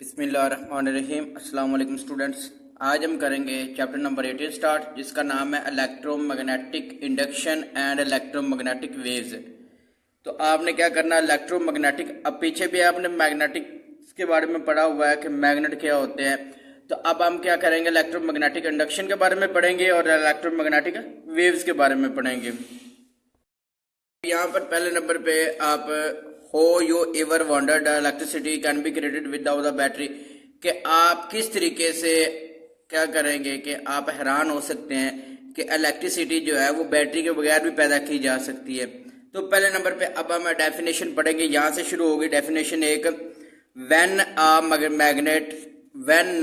बिस्मिल्लाहिर्रहमानिर्रहीम। अस्सलाम वालेकुम स्टूडेंट्स। आज हम करेंगे चैप्टर नंबर 18 स्टार्ट, जिसका नाम है electromagnetic induction and electromagnetic waves. तो आपने क्या करना है, इलेक्ट्रोमैग्नेटिक, अब पीछे भी आपने मैग्नेटिक के बारे में पढ़ा हुआ है कि मैग्नेट क्या होते हैं। तो अब हम क्या करेंगे, इलेक्ट्रोमैग्नेटिक इंडक्शन के बारे में पढ़ेंगे और इलेक्ट्रोमैग्नेटिक वेव्स के बारे में पढ़ेंगे। यहाँ पर पहले नंबर पे आप हो you ever wondered electricity can be created without the battery, कि आप किस तरीके से क्या करेंगे कि आप हैरान हो सकते हैं कि इलेक्ट्रिसिटी जो है वो बैटरी के बगैर भी पैदा की जा सकती है। तो पहले नंबर पे अब हम डेफिनेशन पढ़ेंगे, यहाँ से शुरू होगी डेफिनेशन एक। When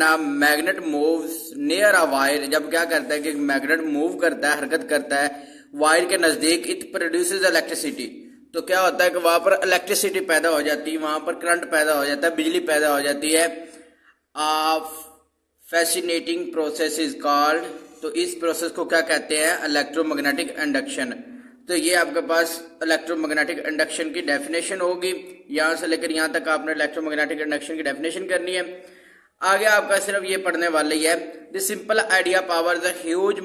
a magnet moves near a wire, जब क्या करता है कि मैग्नेट मूव करता है, हरकत करता है वायर के नजदीक, इट प्रोड्यूसेस इलेक्ट्रिसिटी। तो क्या होता है कि वहां पर इलेक्ट्रिसिटी पैदा हो जाती है, वहां पर करंट पैदा हो जाता है, बिजली पैदा हो जाती है। फैसिनेटिंग प्रोसेस इज कॉल्ड, तो इस प्रोसेस को क्या कहते हैं, इलेक्ट्रोमैग्नेटिक इंडक्शन। तो ये आपके पास इलेक्ट्रोमैग्नेटिक इंडक्शन की डेफिनेशन होगी। यहां से लेकर यहां तक आपने इलेक्ट्रोमैग्नेटिक इंडक्शन की डेफिनेशन करनी है। आगे आपका सिर्फ ये पढ़ने वाले ही है, the simple idea power the huge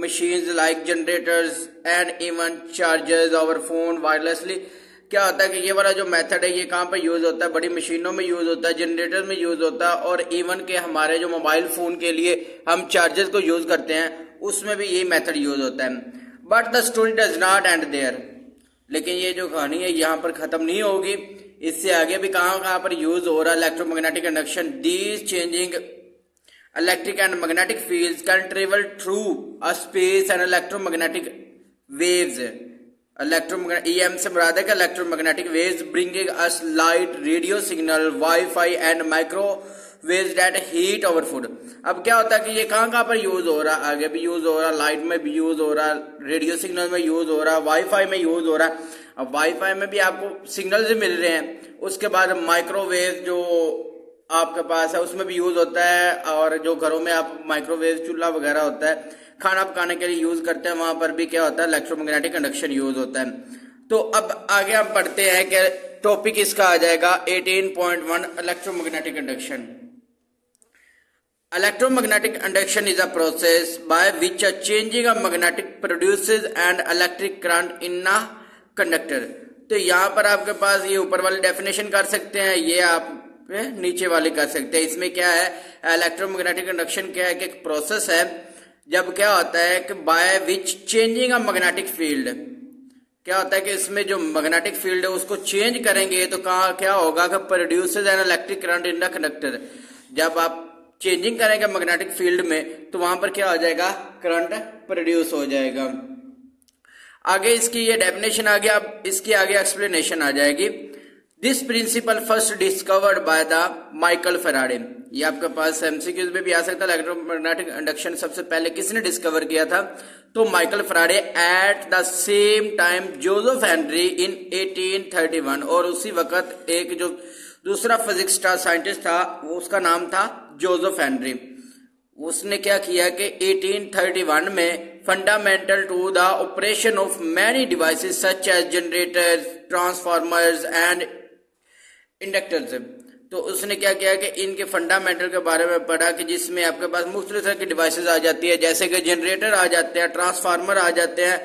machines like generators and even charges our phone wirelessly। क्या होता है कि ये वाला जो मेथड है ये कहाँ पर यूज होता है, बड़ी मशीनों में यूज होता है, जनरेटर में यूज होता है, और इवन के हमारे जो मोबाइल फोन के लिए हम चार्जर्स को यूज करते हैं उसमें भी यही मेथड यूज होता है। But the story does not end there, लेकिन ये जो कहानी है यहाँ पर खत्म नहीं होगी, इससे आगे भी कहाँ पर यूज हो रहा है electromagnetic induction. These changing electric and magnetic fields can travel through a space and electromagnetic waves। EM से मुराद है कि electromagnetic waves bringing us light, radio signal, Wi-Fi and microwaves that heat our food। अब क्या होता है कि ये कहाँ पर यूज हो रहा है, आगे भी यूज हो रहा है, लाइट में भी यूज हो रहा है, रेडियो सिग्नल में यूज हो रहा है, वाईफाई में यूज हो रहा है। अब वाईफाई में भी आपको सिग्नल से मिल रहे हैं, उसके बाद माइक्रोवेव जो आपके पास है उसमें भी यूज होता है, और जो घरों में आप माइक्रोवेव चूल्हा वगैरह होता है खाना पकाने के लिए यूज करते हैं, वहां पर भी क्या होता है, इलेक्ट्रोमैग्नेटिक इंडक्शन यूज होता है। तो अब आगे हम पढ़ते हैं कि टॉपिक इसका आ जाएगा 18.1 electromagnetic induction. Electromagnetic induction is a process by which a changing a magnetic produces and electric current in a conductor. तो यहाँ पर आपके पास ये ऊपर वाली डेफिनेशन कर सकते हैं, ये आप नीचे वाले कर सकते हैं। इसमें क्या है, इलेक्ट्रोमैग्नेटिक इंडक्शन क्या है कि एक प्रोसेस है जब क्या होता है कि by which changing a magnetic field, क्या होता है कि इसमें जो मैग्नेटिक फील्ड है उसको चेंज करेंगे तो कहाँ क्या होगा कि produces an electric current in the conductor. जब आप चेंजिंग करेंगे मैग्नेटिक फील्ड में तो वहां पर क्या हो जाएगा, करंट प्रोड्यूस हो जाएगा। आगे इसकी ये डेफिनेशन आ गया, अब इसकी आगे एक्सप्लेनेशन आ जाएगी। This principle first discovered by the Michael Faraday. ये आपके पास एमसीक्यूज में भी आ सकता है, इलेक्ट्रोमैग्नेटिक इंडक्शन सबसे पहले किसने डिस्कवर किया था, तो Michael Faraday. At the same time Joseph Henry in 1831, और उसी वक्त एक जो दूसरा फिजिक्स था, साइंटिस्ट था, उसका नाम था जोसेफ हेनरी। उसने क्या किया कि 1831 में fundamental to the operation of many devices such as generators, transformers and inductors. तो उसने क्या किया कि इनके फंडामेंटल के बारे में पढ़ा कि जिसमें आपके पास मुख्तलिफ तरह की डिवाइसेस आ जाती है, जैसे कि जनरेटर आ जाते हैं, ट्रांसफार्मर आ जाते हैं,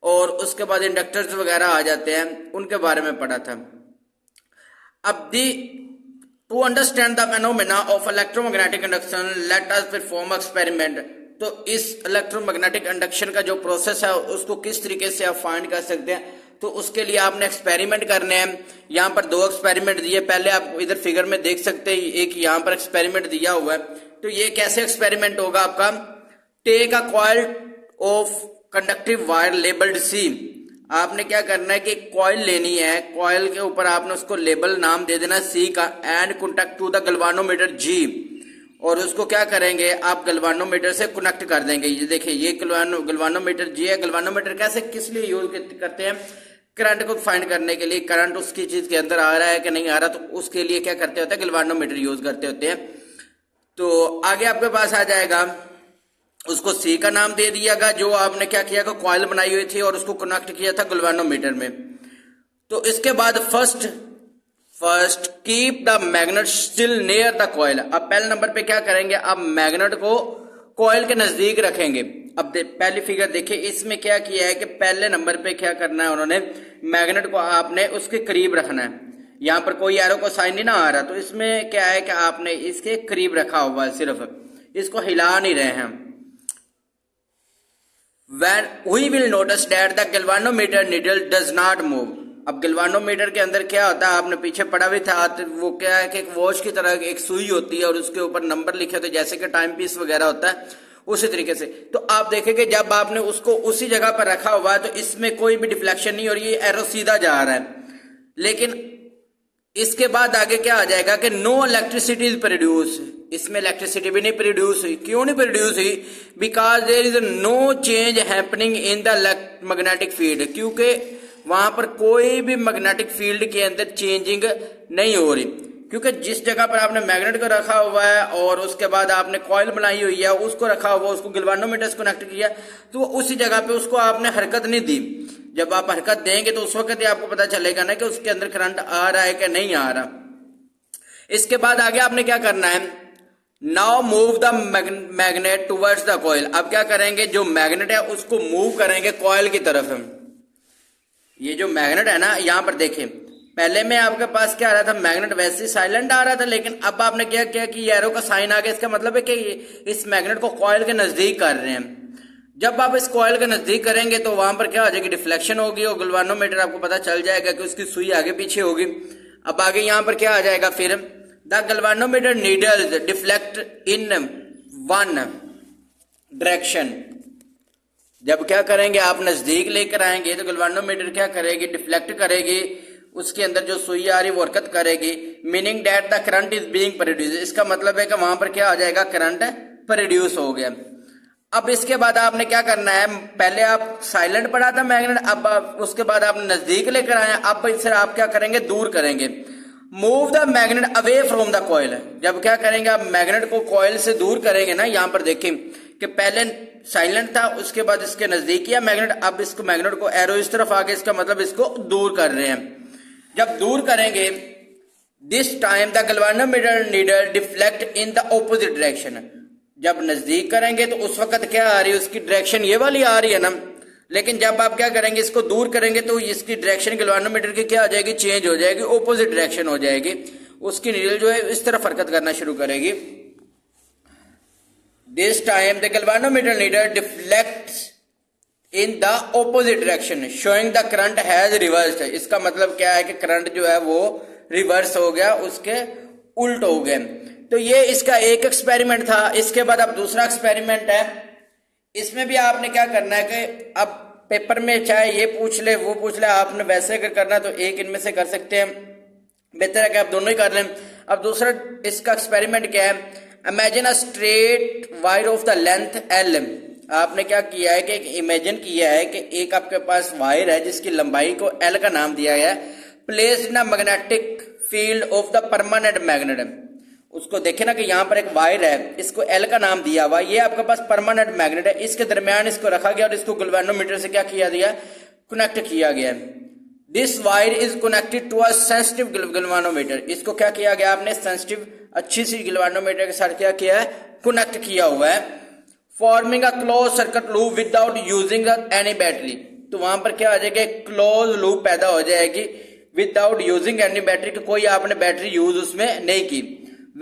और उसके बाद इंडक्टर्स वगैरह आ जाते हैं, उनके बारे में पढ़ा था। अब to understand the phenomena of electromagnetic induction let us perform experiment. तो इस इलेक्ट्रोमैग्नेटिक इंडक्शन का जो प्रोसेस है उसको किस तरीके से आप फाइंड कर सकते हैं, तो उसके लिए आपने एक्सपेरिमेंट करने हैं। यहाँ पर दो एक्सपेरिमेंट दिए, पहले आप इधर फिगर में देख सकते हैं, एक यहाँ पर एक्सपेरिमेंट दिया हुआ है। तो ये कैसे एक्सपेरिमेंट होगा आपका, take a coil of conductive wire labelled C. आपने क्या करना है कि कॉइल लेनी है, कॉइल के ऊपर आपने उसको लेबल नाम दे देना सी का, and connect to the galvanometer G, और उसको क्या करेंगे आप गैल्वानोमीटर से कनेक्ट कर देंगे। ये देखिए ये गैल्वानोमीटर जी है। गैल्वानोमीटर कैसे किस लिए यूज करते हैं, करंट को फाइंड करने के लिए, करंट उसकी चीज के अंदर आ रहा है कि नहीं आ रहा, तो उसके लिए क्या करते होते हैं, गैल्वानोमीटर यूज करते होते हैं। तो आगे आपके पास आ जाएगा, उसको सी का नाम दे दियागा, जो आपने क्या किया कि कॉइल बनाई हुई थी और उसको कनेक्ट किया था गैल्वानोमीटर में। तो इसके बाद first keep the magnet still near the coil. अब पहले नंबर पे क्या करेंगे, अब मैग्नेट को कॉइल के नजदीक रखेंगे। अब पहली फिगर देखिए, इसमें क्या किया है कि पहले नंबर पे क्या करना है, उन्होंने मैग्नेट को आपने उसके करीब रखना है। यहाँ पर कोई एरो को साइन नहीं ना आ रहा, तो इसमें क्या है कि आपने इसके करीब रखा हुआ है, सिर्फ इसको हिला नहीं रहे हैं। When we will notice that the galvanometer needle does not move। अब गैल्वानोमीटर के अंदर क्या होता है, आपने पीछे पढ़ा भी था, तो वो क्या है कि एक वॉच की तरह एक सुई होती है और उसके ऊपर नंबर लिखे होते हैं, जैसे कि टाइम पीस वगैरह होता है, उसी तरीके से। तो आप देखेंगे जब आपने उसको उसी जगह पर रखा हुआ है तो इसमें कोई भी डिफ्लेक्शन नहीं हो रही है, एरो सीधा जा रहा है। लेकिन इसके बाद आगे क्या आ जाएगा कि नो इलेक्ट्रिसिटी इज प्रोड्यूस, इसमें इलेक्ट्रिसिटी भी नहीं प्रोड्यूस हुई। क्यों नहीं प्रोड्यूस हुई? Because there is no change happening in the magnetic field, क्योंकि वहां पर कोई भी मैग्नेटिक फील्ड के अंदर चेंजिंग नहीं हो रही। क्योंकि जिस जगह पर आपने मैग्नेट को रखा हुआ है और उसके बाद आपने कॉइल बनाई हुई है, उसको रखा हुआ, उसको गैल्वानोमीटर से कनेक्ट किया, तो उसी जगह पे उसको आपने हरकत नहीं दी। जब आप हरकत देंगे तो उस वक्त ही आपको पता चलेगा ना कि उसके अंदर करंट आ रहा है कि नहीं आ रहा। इसके बाद आगे आपने क्या करना है, now move the magnet towards the coil. अब क्या करेंगे, जो मैग्नेट है उसको मूव करेंगे कॉइल की तरफ। ये जो मैग्नेट है ना, यहां पर देखें, पहले में आपके पास क्या आ रहा था, मैग्नेट वैसे ही साइलेंट आ रहा था, लेकिन अब आपने क्या किया कि एरो का साइन आ गया। इसका मतलब है कि इस मैग्नेट को कॉइल के नजदीक कर रहे हैं। जब आप इस कॉइल के नजदीक करेंगे तो वहां पर क्या हो जाएगी, डिफ्लेक्शन होगी और गैल्वानोमीटर आपको पता चल जाएगा कि उसकी सुई आगे पीछे होगी। अब आगे यहां पर क्या आ जाएगा, फिर the galvanometer needles deflect in one direction. जब क्या करेंगे, आप नजदीक लेकर आएंगे तो गैल्वानोमीटर क्या करेगी, डिफ्लेक्ट करेगी, उसके अंदर जो सुई आ रही वो हरकत करेगी। Meaning that the current is being produce, इसका मतलब है कि वहां पर क्या आ जाएगा, करंट प्रोड्यूस हो गया। अब इसके बाद आपने क्या करना है, पहले आप साइलेंट पड़ा था मैग्नेट, अब उसके बाद आपने नजदीक लेकर आए, अब इससे आप क्या करेंगे, दूर करेंगे। Move the magnet away from the coil. जब क्या करेंगे, आप मैग्नेट को कॉइल से दूर करेंगे ना, यहां पर देखें कि पहले साइलेंट था, उसके बाद इसके नजदीक किया मैग्नेट, अब इसको मैग्नेट को एरो इस तरफ आ गया, इसका मतलब इसको दूर कर रहे हैं। जब दूर करेंगे, this time the galvanometer needle deflect in the opposite direction. जब नजदीक करेंगे तो उस वक्त क्या आ रही है, उसकी डायरेक्शन ये वाली आ रही है ना। लेकिन जब आप क्या करेंगे, इसको दूर करेंगे तो इसकी डायरेक्शन गैल्वानोमीटर की क्या हो जाएगी, चेंज हो जाएगी, ऑपोजिट डायरेक्शन हो जाएगी। उसकी नीडल जो है इस तरफ हरकत करना शुरू करेगी। This time the galvanometer needle deflects in the opposite direction showing the current has reversed. इसका मतलब क्या है कि करंट जो है वो रिवर्स हो गया, उसके उल्ट हो गए। तो ये इसका एक एक्सपेरिमेंट था। इसके बाद अब दूसरा एक्सपेरिमेंट है, इसमें भी आपने क्या करना है कि अब पेपर में चाहे ये पूछ ले वो पूछ ले, आपने वैसे अगर करना तो एक इनमें से कर सकते हैं, बेहतर है कि आप दोनों ही कर लें। अब दूसरा इसका एक्सपेरिमेंट क्या है, imagine a straight wire of the length L. आपने क्या किया है कि इमेजिन किया है कि एक आपके पास वायर है जिसकी लंबाई को एल का नाम दिया गया है, placed in a magnetic field of the permanent magnet. उसको देखे ना कि यहाँ पर एक वायर है, इसको एल का नाम दिया हुआ, ये आपके पास परमानेंट मैग्नेट है, इसके दरमियान इसको रखा गया और इसको गैल्वानोमीटर से क्या किया गया, कनेक्ट किया गया। This wire is connected to a sensitive galvanometer. इसको क्या किया गया, आपने सेंसिटिव अच्छी सी गैल्वानोमीटर के साथ क्या किया है, कनेक्ट किया हुआ है। Forming a close circuit loop without using any battery. तो वहां पर क्या हो जाएगा, क्लोज लूप पैदा हो जाएगी विदाउट यूजिंग एनी बैटरी, कोई आपने बैटरी यूज उसमें नहीं की।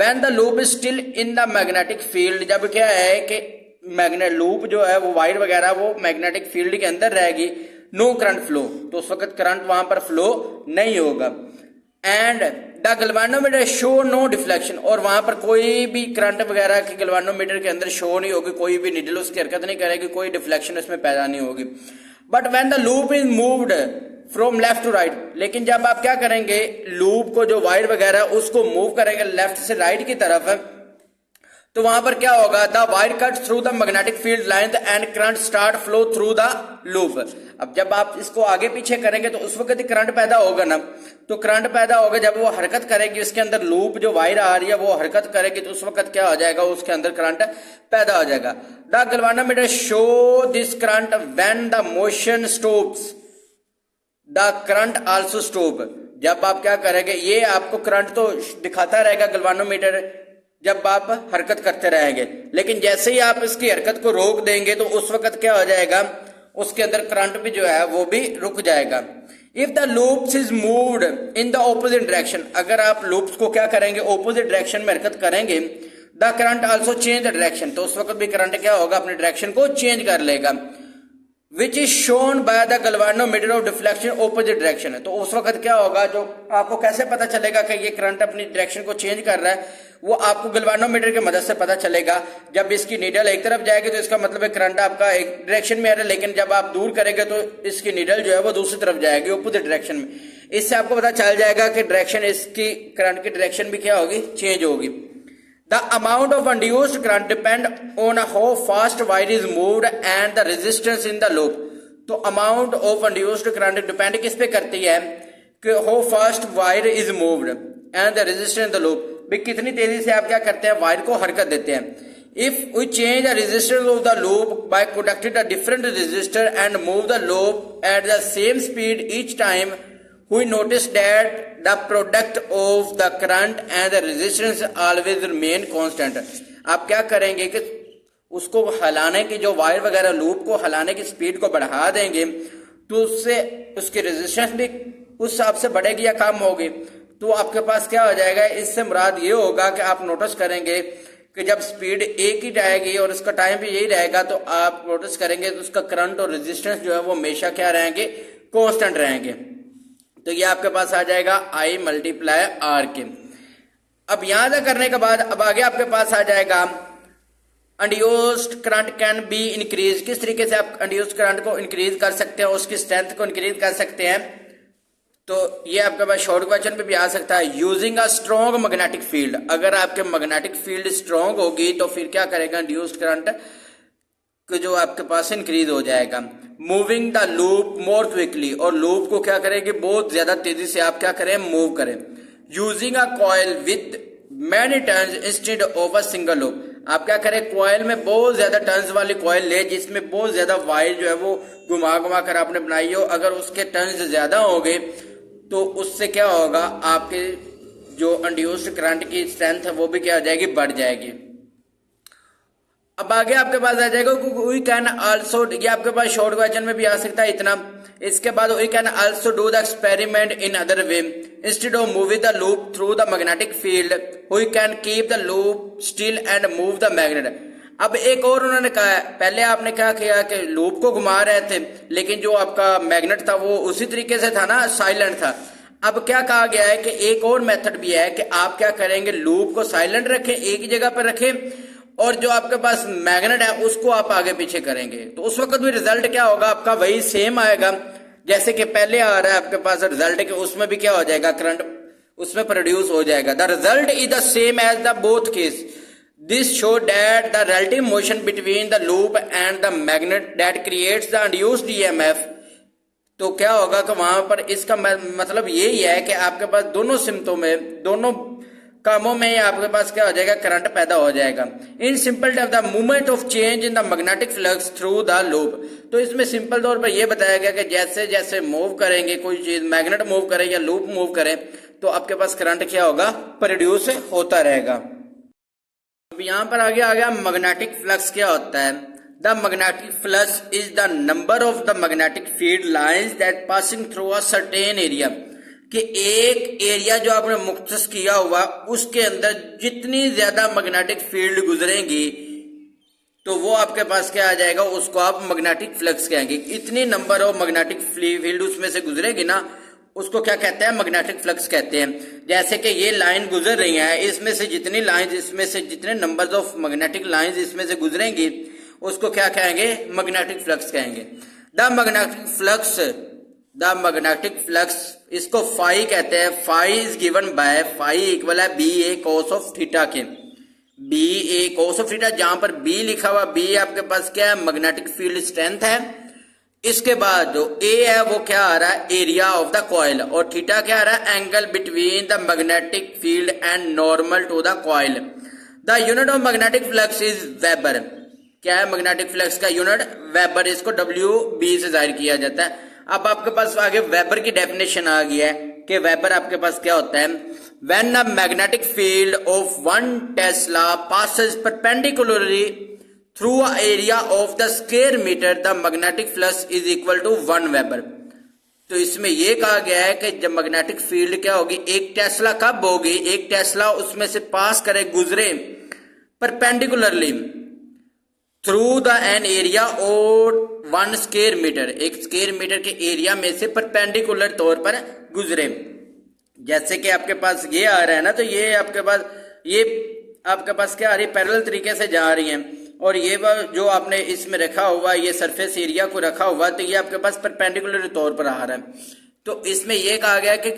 When the loop is still in the magnetic field, जब क्या है कि मैग्नेट लूप जो है वो वायर वगैरह वो मैग्नेटिक फील्ड के अंदर रहेगी, नो करंट फ्लो, तो उस वक्त करंट वहां पर फ्लो नहीं होगा। And the galvanometer show no deflection, और वहां पर कोई भी करंट वगैरह की गैल्वानोमीटर के अंदर शो नहीं होगी, कोई भी नीडल उसकी हरकत नहीं करेगी, कोई डिफ्लेक्शन उसमें पैदा नहीं होगी। But when the loop is moved from left to right, लेकिन जब आप क्या करेंगे, लूप को जो वायर वगैरह उसको मूव करेंगे लेफ्ट से राइट की तरफ, तो वहां पर क्या होगा, the wire cut through the magnetic field line and current start flow through the loop. अब जब आप इसको आगे पीछे करेंगे तो उस वक्त ही करंट पैदा होगा ना, तो करंट पैदा होगा जब वो हरकत करेगी, उसके अंदर लूप जो वायर आ रही है वो हरकत करेगी, तो उस वक्त क्या हो जाएगा, उसके अंदर करंट पैदा हो जाएगा। The galvanometer show this current when the motion stops, the current also stop. जब आप क्या करेंगे, ये आपको करंट तो दिखाता रहेगा गैल्वानोमीटर जब आप हरकत करते रहेंगे, लेकिन जैसे ही आप इसकी हरकत को रोक देंगे तो उस वक्त क्या हो जाएगा, उसके अंदर करंट भी जो है वो भी रुक जाएगा। If the loops is moved in the opposite direction, अगर आप लूप्स को क्या करेंगे, ऑपोजिट डायरेक्शन में हरकत करेंगे, the current also change the direction, तो उस वक्त भी करंट क्या होगा, अपने डायरेक्शन को चेंज कर लेगा। Which is shown by the galvanometer of deflection opposite direction, तो उस वक्त क्या होगा, जो आपको कैसे पता चलेगा कि ये करंट अपनी डायरेक्शन को चेंज कर रहा है, वो आपको गैल्वानोमीटर की मदद से पता चलेगा। जब इसकी नीडल एक तरफ जाएगी तो इसका मतलब है करंट आपका एक डायरेक्शन में आ रहा है, लेकिन जब आप दूर करेंगे तो इसकी नीडल जो है वो दूसरी तरफ जाएगी, ऑपोजिट डायरेक्शन में। इससे आपको पता चल जाएगा कि डायरेक्शन, इसकी करंट की डायरेक्शन भी क्या होगी, चेंज होगी। The amount of induced current depend on how fast wire is moved and the resistance in the loop, तो amount of induced current depend किस पे करती है कि how fast wire is moved and the resistance in the loop, भी कितनी तेजी से आप क्या करते हैं, वायर को हरकत देते हैं। If we change the resistance of the loop by conducting a different resistor and move the loop at the same speed each time, we notice that the product of the current and the resistance always remain constant। आप क्या करेंगे कि उसको हिलाने की, जो wire वगैरह loop को हिलाने की स्पीड को बढ़ा देंगे तो उससे उसकी रेजिस्टेंस भी उस हिसाब से बढ़ेगी या कम होगी, तो आपके पास क्या हो जाएगा, इससे मुराद ये होगा कि आप नोटिस करेंगे कि जब स्पीड एक ही रहेगी और उसका टाइम भी यही रहेगा, तो आप नोटिस करेंगे तो उसका करंट और रेजिस्टेंस जो है वो हमेशा क्या रहेंगे, कांस्टेंट रहेंगे। तो ये आपके पास आ जाएगा I मल्टीप्लाई R के। अब यहां तक करने के बाद अब आगे आपके पास आ जाएगा induced current can be increase, किस तरीके से आप इंड्यूस्ड करंट को इंक्रीज कर सकते हैं, उसकी स्ट्रेंथ को इंक्रीज कर सकते हैं। तो ये आपके पास शॉर्ट क्वेश्चन पे भी आ सकता है, using a strong magnetic field, अगर आपके मैग्नेटिक फील्ड स्ट्रॉन्ग होगी तो फिर क्या करेगा, इंड्यूस्ड करंट जो आपके पास इंक्रीज हो जाएगा। Moving the loop more quickly, और लूप को क्या करेंगे, बहुत ज्यादा तेजी से आप क्या करें, मूव करें। Using a coil with many turns instead of a single loop, आप क्या करें, कॉइल में बहुत ज्यादा टर्न्स वाली कॉइल ले, जिसमें बहुत ज्यादा वायर जो है वो घुमा घुमा कर आपने बनाई हो, अगर उसके टर्न्स ज्यादा होंगे तो उससे क्या होगा, आपके जो इंड्यूस्ड करंट की स्ट्रेंथ है वो भी क्या हो जाएगी, बढ़ जाएगी। अब आगे आपके पास आ जाएगा वी कैन आल्सो, ये आपके पास शॉर्ट क्वेश्चन में भी आ सकता है इतना। इसके बाद we can also do the experiment in other way, instead of moving the loop through the magnetic field we can keep the loop still and move the magnet. अब एक और उन्होंने कहा है, पहले आपने क्या किया कि लूप को घुमा रहे थे, लेकिन जो आपका मैग्नेट था वो उसी तरीके से था ना, साइलेंट था। अब क्या कहा गया है कि एक और मेथड भी है कि आप क्या करेंगे, लूप को साइलेंट रखें, एक ही जगह पर रखें, और जो आपके पास मैग्नेट है उसको आप आगे पीछे करेंगे, तो उस वक्त भी रिजल्ट क्या होगा, आपका वही सेम आएगा जैसे कि पहले आ रहा है आपके पास रिजल्ट के, उसमें भी क्या हो जाएगा, करंट उसमें प्रोड्यूस हो जाएगा। The result is the same as the both case, this show that the relative motion between the loop and the magnet that creates the induced EMF. तो क्या होगा कि वहां पर इसका मतलब यही है कि आपके पास दोनों सिमतों में, दोनों कामों में आपके पास क्या हो जाएगा, करंट पैदा हो जाएगा। In simple term the movement of change in the magnetic flux through the loop, तो इसमें सिंपल तौर पर यह बताया गया कि जैसे जैसे मूव करेंगे, कोई चीज मैग्नेट मूव करे या लूप मूव करे, तो आपके पास करंट क्या होगा, प्रोड्यूस होता रहेगा। अब यहाँ पर आगे आ गया मैग्नेटिक फ्लक्स क्या होता है। The magnetic flux is the number of the magnetic field lines that passing through a certain area, कि एक एरिया जो आपने मुख्तस किया हुआ उसके अंदर जितनी ज्यादा मैग्नेटिक फील्ड गुजरेंगी तो वो आपके पास क्या आ जाएगा, उसको आप मैग्नेटिक फ्लक्स कहेंगे। इतनी नंबर ऑफ मैग्नेटिक फील्ड उसमें से गुजरेगी ना, उसको क्या कहते हैं, मैग्नेटिक फ्लक्स कहते हैं। जैसे कि ये लाइन गुजर रही है, इसमें से जितनी लाइन, इसमें से जितने नंबर्स ऑफ मैग्नेटिक लाइंस इसमें से गुजरेंगी उसको क्या कहेंगे, मैग्नेटिक फ्लक्स कहेंगे। द मैग्नेटिक फ्लक्स इसको फाई कहते हैं। Phi is given by, phi equal है B A cos of theta के, B A cos of theta, जहां पर बी लिखा हुआ, बी आपके पास क्या है, मैग्नेटिक फील्ड स्ट्रेंथ है। इसके बाद जो ए है वो क्या आ रहा है, एरिया ऑफ द कॉइल, और थीटा क्या आ रहा है, angle between the magnetic field and normal to the coil. The unit of magnetic flux is weber, क्या है मैग्नेटिक फ्लक्स का यूनिट, वेबर, इसको डब्ल्यू बी से जाहिर किया जाता है। अब आपके पास आगे वेबर की डेफिनेशन आ गई है कि वेबर आपके पास क्या होता है, when a magnetic field of 1 Tesla passes perpendicularly through a area of the square meter, the magnetic flux is equal to 1 weber. तो इसमें यह कहा गया है कि जब मैग्नेटिक फील्ड क्या होगी, एक टेस्ला कब होगी, एक टेस्ला उसमें से पास करे, गुजरे perpendicularly through the an area और 1 स्क्वायर मीटर, एक स्क्वायर मीटर के एरिया में से परपेंडिकुलर तौर पर गुजरे। जैसे कि आपके पास ये आ रहा है ना, तो ये आपके पास क्या आ रही है, पैरेलल तरीके से जा रही है, और ये जो आपने इसमें रखा हुआ, ये सरफेस एरिया को रखा हुआ, तो ये आपके पास परपेंडिकुलर तौर पर आ रहा है। तो इसमें यह कहा गया कि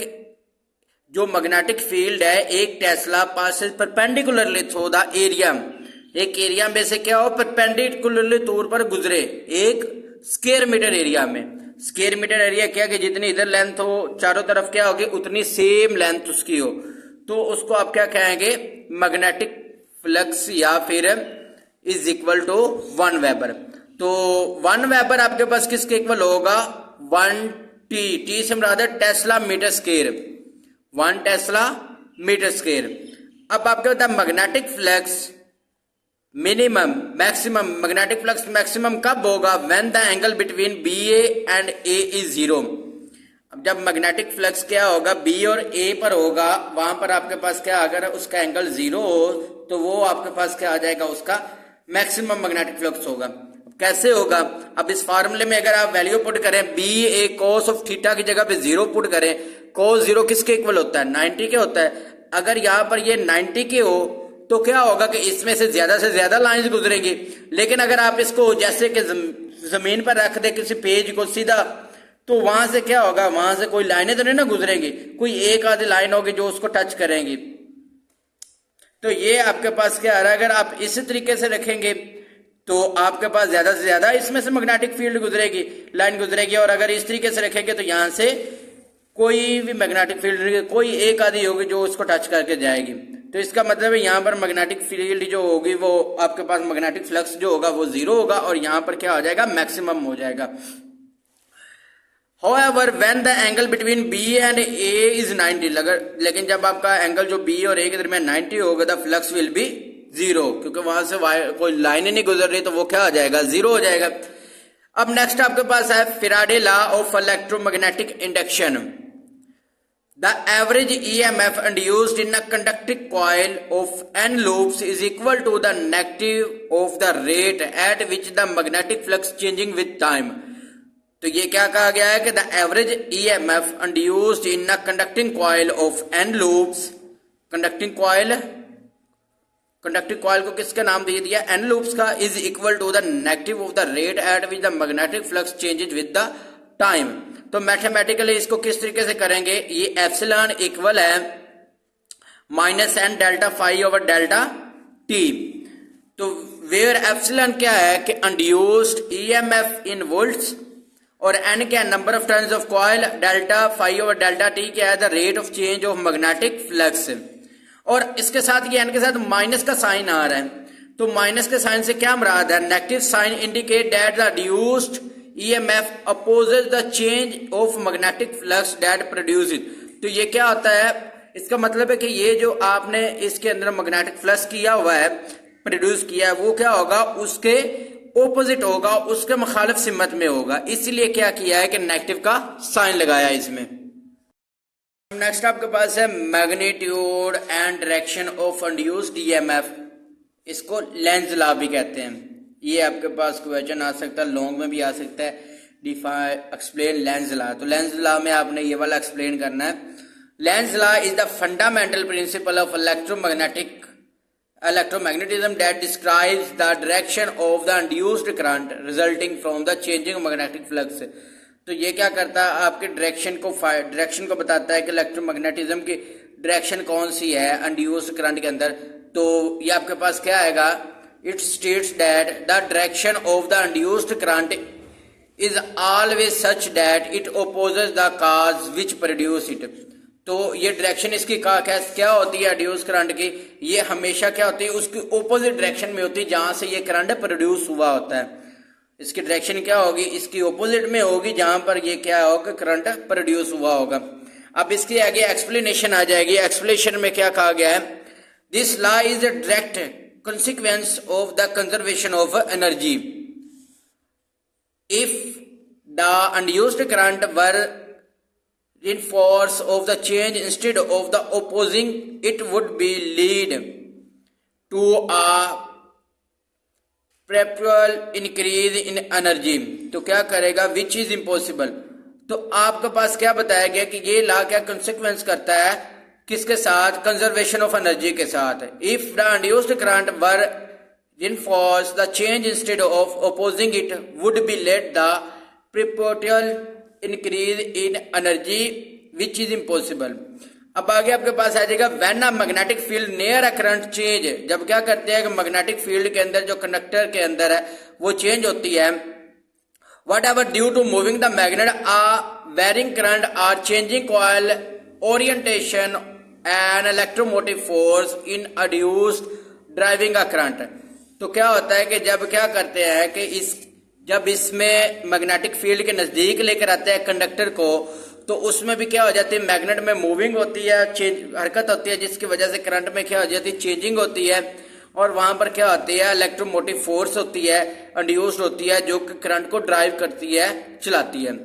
जो मैग्नेटिक फील्ड है, एक Tesla passes perpendicularly through the area, एक एरिया में से क्या हो, परपेंडिकुलरली तौर पर गुजरे एक स्क्वायर मीटर एरिया में। स्क्वायर मीटर एरिया क्या कि जितनी इधर लेंथ हो चारों तरफ क्या होगी, उतनी सेम लेंथ उसकी हो, तो उसको आप क्या कहेंगे, मैग्नेटिक फ्लक्स या फिर इज इक्वल टू 1 वेबर। तो 1 वेबर आपके पास किसके इक्वल होगा, 1 टी से मुराद है tesla metre square, 1 tesla metre square. अब आपके होता है magnetic flux minimum, maximum, magnetic flux maximum कब होगा, when the angle between B and A is 0। अब जब मैग्नेटिक फ्लक्स क्या होगा, बी और ए पर होगा, वहां पर आपके पास क्या, अगर उसका एंगल 0 हो तो वो आपके पास क्या आ जाएगा, उसका मैक्सिमम मैग्नेटिक फ्लक्स होगा। कैसे होगा, अब इस फार्मूले में अगर आप वैल्यू पुट करें, B A cos of theta की जगह पे 0 पुट करें, कॉस 0 किसके इक्वल होता है, 90 के होता है। अगर यहाँ पर ये 90 के हो तो क्या होगा कि इसमें से ज्यादा लाइंस गुजरेगी। लेकिन अगर आप इसको जैसे कि जमीन पर रख दे किसी पेज को सीधा, तो वहां से क्या होगा, वहां से कोई लाइनें तो नहीं ना गुजरेंगी, कोई एक आधी लाइन होगी जो उसको टच करेंगी। तो ये आपके पास क्या आ रहा है, अगर आप इसी तरीके से रखेंगे तो आपके पास ज्यादा से ज्यादा इसमें से मैग्नेटिक फील्ड गुजरेगी, लाइन गुजरेगी, और अगर इस तरीके से रखेंगे तो यहां से कोई भी मैग्नेटिक फील्ड, कोई एक आधी होगी जो उसको टच करके जाएगी। तो इसका मतलब है यहाँ पर मैग्नेटिक फील्ड जो होगी वो आपके पास मैग्नेटिक फ्लक्स जो होगा वो 0 होगा, और यहाँ पर क्या हो जाएगा, मैक्सिमम हो जाएगा। However, when the angle between B and A is 90, लेकिन जब आपका एंगल जो B और A के दरमियान 90 होगा, the flux will be 0, क्योंकि वहां से कोई लाइन ही नहीं गुजर रही, तो वो क्या हो जाएगा, 0 हो जाएगा। अब नेक्स्ट आपके पास है Faraday law of electromagnetic induction. The average EMF induced in a conducting coil of N loops is equal to the negative of the rate at which the magnetic flux changing with time। तो ये क्या कहा गया है कि the average EMF induced in a conducting coil of N loops, conducting coil को किसका नाम दे दिया, N loops का, is equal to the negative of the rate at which the magnetic flux changes with the time। तो mathematically इसको किस तरीके से करेंगे, ये एप्सिलॉन इक्वल है -n delta phi over delta t. तो वेयर एप्सिलॉन क्या है कि इंड्यूस्ड ईएमएफ इन वोल्ट्स, और n क्या है, number of turns of coil, delta phi over delta t क्या है, the rate of change of magnetic flux. और इसके साथ ये n के साथ माइनस का साइन आ रहा है, तो माइनस के साइन से क्या मुराद है, negative sign indicate that the reduced EMF opposes the change of magnetic flux that produces it। तो ये क्या होता है, इसका मतलब है कि ये जो आपने इसके अंदर मैग्नेटिक फ्लक्स किया हुआ है, प्रोड्यूस किया है, वो क्या होगा, उसके ओपोजिट होगा, उसके मुखालिफ सिमत में होगा। इसलिए क्या किया है कि नेगेटिव का साइन लगाया इसमें। नेक्स्ट आपके पास है magnitude and direction of induced EMF, इसको लेंज लॉ भी कहते हैं। ये आपके पास क्वेश्चन आ सकता है, लॉन्ग में भी आ सकता है, डिफाइन एक्सप्लेन लेंज लॉ। तो लेंज लॉ में आपने ये वाला एक्सप्लेन करना है। Lenz law is the fundamental principle of electromagnetism that describes the direction of the induced current resulting from the changing magnetic flux। तो ये क्या करता है, आपके डायरेक्शन को बताता है कि इलेक्ट्रोमैग्नेटिज्म की डायरेक्शन कौन सी है इंड्यूस्ड करंट के अंदर। तो ये आपके पास क्या आएगा, it states that the direction of the induced current is always such that it opposes the cause which produce it। तो ये डायरेक्शन इसकी क्या होती है इंड्यूस्ड करंट की, ये हमेशा क्या होती है, उसकी ओपोजिट डायरेक्शन में होती है जहां से ये करंट प्रोड्यूस हुआ होता है। इसकी डायरेक्शन क्या होगी, इसकी ओपोजिट में होगी जहां पर ये क्या होगा, करंट प्रोड्यूस हुआ होगा। अब इसके आगे एक्सप्लेनेशन आ जाएगी। एक्सप्लेनेशन में क्या कहा गया है, this law is a direct consequence of the conservation of energy. If the unused current were in force of the change instead of the opposing, it would be lead to a perpetual increase in energy. तो क्या करेगा, which is impossible. तो आपके पास क्या बताया गया कि ये लॉ क्या कंसिक्वेंस करता है, किसके साथ, कंजर्वेशन ऑफ एनर्जी के साथ। If the unused current were reinforce the change instead of opposing it would be let the perpetual increase in energy which is impossible. अब आगे आपके पास आ जाएगा when a magnetic field near a current change, जब क्या करते हैं कि magnetic field के अंदर जो कंडक्टर के अंदर है वो चेंज होती है, whatever due to moving the magnet a varying current or changing coil orientation and electromotive force in induced driving a current. तो क्या होता है कि जब क्या करते हैं कि जब इसमें मैग्नेटिक फील्ड के नजदीक लेकर आते हैं कंडक्टर को, तो उसमें भी क्या हो जाती है, मैग्नेट में मूविंग होती है, हरकत होती है, जिसकी वजह से करंट में क्या हो जाती है, चेंजिंग होती है, और वहां पर क्या होती है, इलेक्ट्रोमोटिव फोर्स होती है, इंड्यूस्ड होती है, जो कि करंट को ड्राइव करती है, चलाती है।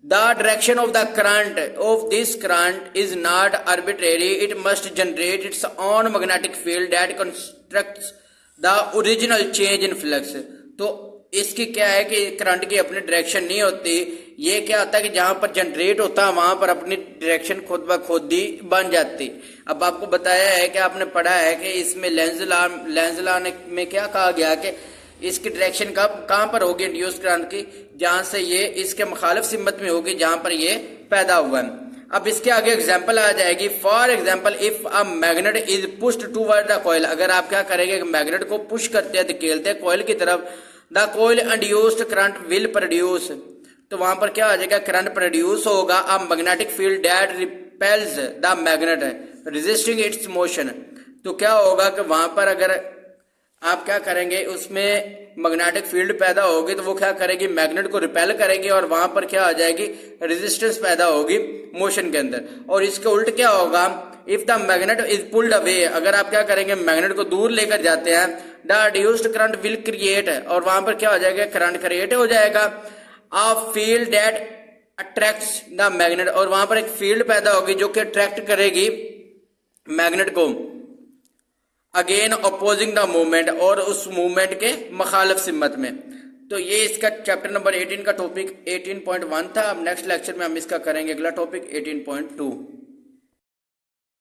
The direction of the current of this current is not arbitrary. It must generate its own magnetic field that constructs the original change in flux. तो इसकी क्या है कि करंट की अपनी डायरेक्शन नहीं होती, ये क्या होता है कि जहां पर जनरेट होता है वहां पर अपनी डायरेक्शन खुद ब खुद ही बन जाती। अब आपको बताया है कि आपने पढ़ा है कि इसमें लेंज लॉ में क्या कहा गया कि इसकी डायरेक्शन कहां पर होगी इंड्यूस्ड करंट की, जहां से ये इसके मुखालिफ सिमत में होगी जहां पर ये पैदा हुआ है। अब इसके आगे एग्जांपल आ जाएगी। For example if a magnet is pushed toward the coil, अगर आप क्या करेंगे, मैग्नेट को पुश करते हैं, धकेलते हैं कॉइल की तरफ, the coil induced current will produce, तो वहां पर क्या आ जाएगा, करंट प्रोड्यूस होगा। A magnetic field that repels the magnet resisting it's motion, तो क्या होगा कि वहां पर अगर आप क्या करेंगे, उसमें मैग्नेटिक फील्ड पैदा होगी, तो वो क्या करेगी, मैग्नेट को रिपेल करेगी, और वहां पर क्या आ जाएगी, रेजिस्टेंस पैदा होगी मोशन के अंदर। और इसके उल्ट क्या होगा, if the magnet is pulled away, अगर आप क्या करेंगे, मैग्नेट को दूर लेकर जाते हैं, the reduced current will create, और वहां पर क्या हो जाएगा, करंट क्रिएट हो जाएगा। A field that attracts the magnet, और वहां पर एक फील्ड पैदा होगी जो कि अट्रैक्ट करेगी मैग्नेट को, अगेन अपोजिंग द मूवमेंट, और उस मूवमेंट के मुखालिफ सिमत में। तो ये इसका चैप्टर नंबर 18 का टॉपिक 18.1 था। अब नेक्स्ट लेक्चर में हम इसका करेंगे अगला टॉपिक 18.2।